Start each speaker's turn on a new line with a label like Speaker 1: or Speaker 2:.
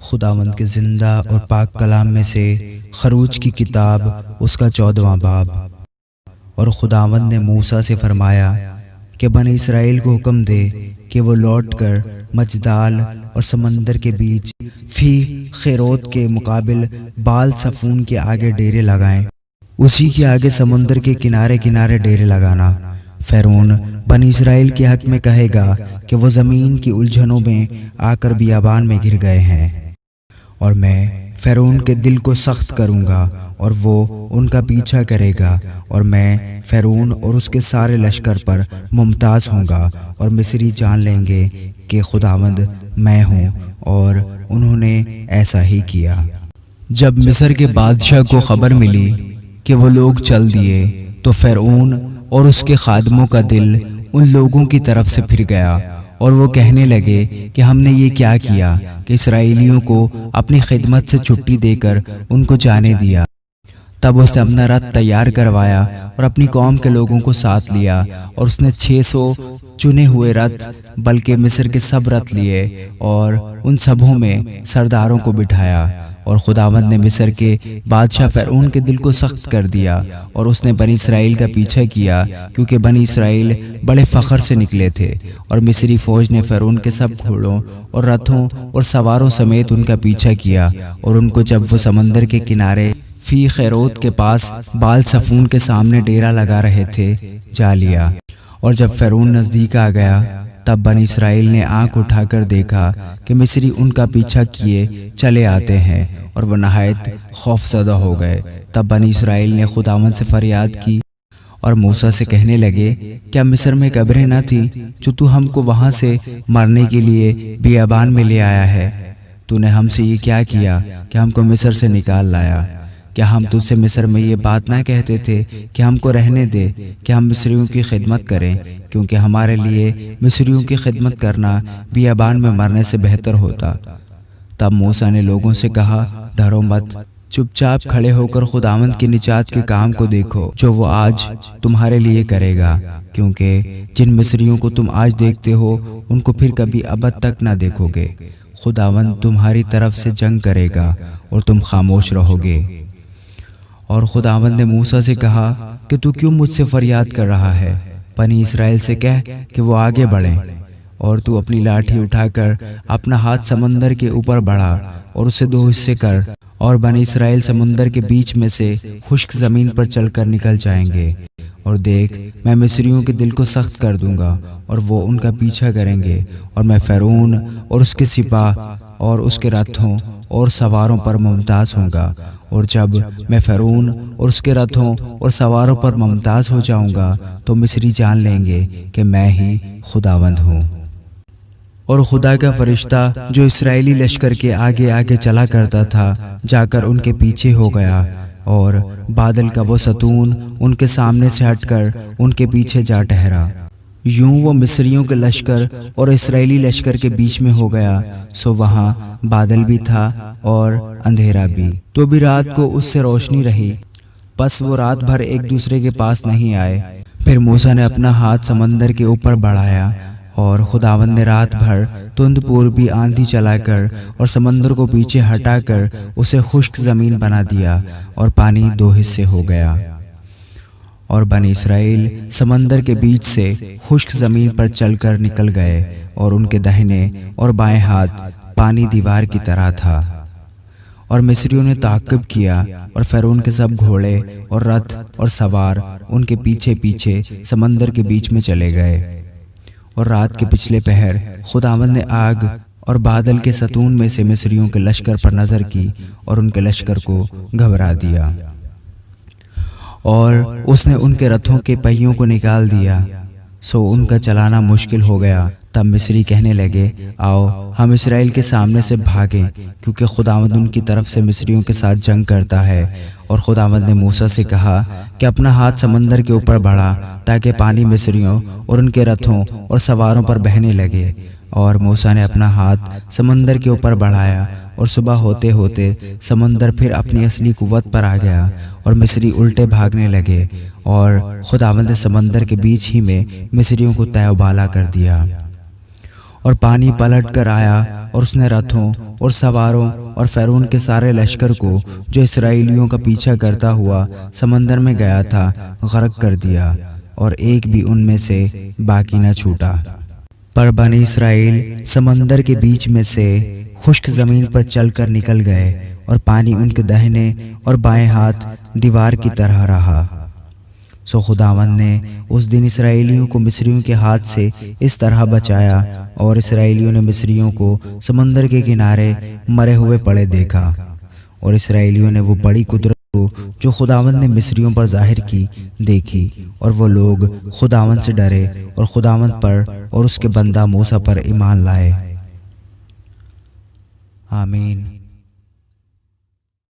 Speaker 1: خداوند کے زندہ اور پاک کلام میں سے خروج کی کتاب اس کا 14واں باب۔ اور خداوند نے موسیٰ سے فرمایا کہ بنی اسرائیل کو حکم دے کہ وہ لوٹ کر مجدال اور سمندر کے بیچ فی خیروت کے مقابل بال صفون کے آگے ڈیرے لگائیں، اسی کے آگے سمندر کے کنارے کنارے ڈیرے لگانا۔ فرعون بنی اسرائیل کے حق میں کہے گا کہ وہ زمین کی الجھنوں میں آ کر بیابان میں گر گئے ہیں، اور میں فرعون کے دل کو سخت کروں گا اور وہ ان کا پیچھا کرے گا، اور میں فرعون اور اس کے سارے لشکر پر ممتاز ہوں گا، اور مصری جان لیں گے کہ خداوند میں ہوں، اور انہوں نے ایسا ہی کیا۔
Speaker 2: جب مصر کے بادشاہ کو خبر ملی کہ وہ لوگ چل دیے تو فرعون اور اس کے خادموں کا دل ان لوگوں کی طرف سے پھر گیا، اور وہ کہنے لگے کہ ہم نے یہ کیا کیا کہ اسرائیلیوں کو اپنی خدمت سے چھٹی دے کر ان کو جانے دیا۔ تب اس نے اپنا رتھ تیار کروایا اور اپنی قوم کے لوگوں کو ساتھ لیا، اور اس نے 600 چنے ہوئے رتھ بلکہ مصر کے سب رتھ لیے، اور ان سبوں میں سرداروں کو بٹھایا۔ اور خداوند نے مصر کے بادشاہ فرعون کے دل کو سخت کر دیا، اور اس نے بنی اسرائیل کا پیچھا کیا، کیونکہ بنی اسرائیل بڑے فخر سے نکلے تھے۔ اور مصری فوج نے فرعون کے سب گھوڑوں اور رتھوں اور سواروں سمیت ان کا پیچھا کیا، اور ان کو جب وہ سمندر کے کنارے فی خیروت کے پاس بال صفون کے سامنے ڈیرا لگا رہے تھے جا لیا۔ اور جب فرعون نزدیک آ گیا تب بنی اسرائیل نے آنکھ اٹھا کر دیکھا کہ مصری ان کا پیچھا کیے چلے آتے ہیں، اور وہ نہایت خوف زدہ ہو گئے۔ تب بنی اسرائیل نے خداوند سے فریاد کی اور موسیٰ سے کہنے لگے، کیا مصر میں قبریں نہ تھی جو تو ہم کو وہاں سے مرنے کے لیے بیابان میں لے آیا ہے؟ تو نے ہم سے یہ کیا کیا کہ ہم کو مصر سے نکال لایا؟ کیا ہم تجھ سے مصر میں یہ بات نہ کہتے تھے کہ ہم کو رہنے دے کہ ہم مصریوں کی خدمت کریں، کیونکہ ہمارے لیے مصریوں کی خدمت کرنا بیابان میں مرنے سے بہتر ہوتا؟ تب موسیٰ نے لوگوں سے کہا، ڈرو مت، چپ چاپ کھڑے ہو کر خداوند کی نجات کے کام کو دیکھو جو وہ آج تمہارے لیے کرے گا، کیونکہ جن مصریوں کو تم آج دیکھتے ہو ان کو پھر کبھی ابد تک نہ دیکھو گے۔ خداوند تمہاری طرف سے جنگ کرے گا اور تم خاموش رہو گے۔ اور خداوند نے موسیٰ سے کہا کہ تو کیوں مجھ سے فریاد کر رہا ہے؟ بنی اسرائیل سے کہہ کہ وہ آگے بڑھیں، اور تو اپنی لاٹھی اٹھا کر اپنا ہاتھ سمندر کے اوپر بڑھا اور اسے 2 حصے کر، اور بنی اسرائیل سمندر کے بیچ میں سے خشک زمین پر چل کر نکل جائیں گے۔ اور دیکھ، میں مصریوں کے دل کو سخت کر دوں گا اور وہ ان کا پیچھا کریں گے، اور میں فرعون اور اس کے سپاہ اور اس کے رتھوں اور سواروں پر ممتاز ہوں گا۔ اور جب میں فرعون اور اس کے رتھوں اور سواروں پر ممتاز ہو جاؤں گا تو مصری جان لیں گے کہ میں ہی خداوند ہوں۔ اور خدا کا فرشتہ جو اسرائیلی لشکر کے آگے آگے چلا کرتا تھا جا کر ان کے پیچھے ہو گیا، اور بادل کا وہ ستون ان کے سامنے سے ہٹ کر ان کے پیچھے جا ٹھہرا۔ یوں وہ مصریوں کے لشکر اور اسرائیلی لشکر کے بیچ میں ہو گیا، سو وہاں بادل بھی تھا اور اندھیرا بھی، تو بھی رات کو اس سے روشنی رہی، پس وہ رات بھر ایک دوسرے کے پاس نہیں آئے۔ پھر موسیٰ نے اپنا ہاتھ سمندر کے اوپر بڑھایا، اور خداوند نے رات بھر تند پوربی آندھی چلا کر اور سمندر کو پیچھے ہٹا کر اسے خشک زمین بنا دیا، اور پانی 2 حصے ہو گیا۔ اور بنی اسرائیل سمندر کے بیچ سے خشک زمین پر چل کر نکل گئے، اور ان کے داہنے اور بائیں ہاتھ پانی دیوار کی طرح تھا۔ اور مصریوں نے تعقب کیا، اور فرعون کے سب گھوڑے اور رتھ اور سوار ان کے پیچھے پیچھے سمندر کے بیچ میں چلے گئے۔ اور رات کے پچھلے پہر خداوند نے آگ اور بادل کے ستون میں سے مصریوں کے لشکر پر نظر کی اور ان کے لشکر کو گھبرا دیا، اور اس نے ان کے رتھوں کے پہیوں کو نکال دیا، سو ان کا چلانا مشکل ہو گیا۔ تب مصری کہنے لگے، آؤ ہم اسرائیل کے سامنے سے بھاگیں، کیونکہ خداوند ان کی طرف سے مصریوں کے ساتھ جنگ کرتا ہے۔ اور خداوند نے موسیٰ سے کہا کہ اپنا ہاتھ سمندر کے اوپر بڑھا تاکہ پانی مصریوں اور ان کے رتھوں اور سواروں پر بہنے لگے۔ اور موسیٰ نے اپنا ہاتھ سمندر کے اوپر بڑھایا، اور صبح ہوتے ہوتے سمندر پھر اپنی اصلی قوت پر آ گیا، اور مصری الٹے بھاگنے لگے، اور خداوند نے سمندر کے بیچ ہی میں مصریوں کو تہہ و بالا کر دیا۔
Speaker 1: اور پانی پلٹ کر آیا اور اس نے رتھوں اور سواروں اور فرعون کے سارے لشکر کو جو اسرائیلیوں کا پیچھا کرتا ہوا سمندر میں گیا تھا غرق کر دیا، اور ایک بھی ان میں سے باقی نہ چھوٹا۔ پر بنی اسرائیل سمندر کے بیچ میں سے خشک زمین پر چل کر نکل گئے، اور پانی ان کے داہنے اور بائیں ہاتھ دیوار کی طرح رہا۔ سو خداوند نے اس دن اسرائیلیوں کو مصریوں کے ہاتھ سے اس طرح بچایا، اور اسرائیلیوں نے مصریوں کو سمندر کے کنارے مرے ہوئے پڑے دیکھا، اور اسرائیلیوں نے وہ بڑی قدرت کو جو خداوند نے مصریوں پر ظاہر کی دیکھی، اور وہ لوگ خداوند سے ڈرے اور خداوند پر اور اس کے بندہ موسیٰ پر ایمان لائے۔ آمین۔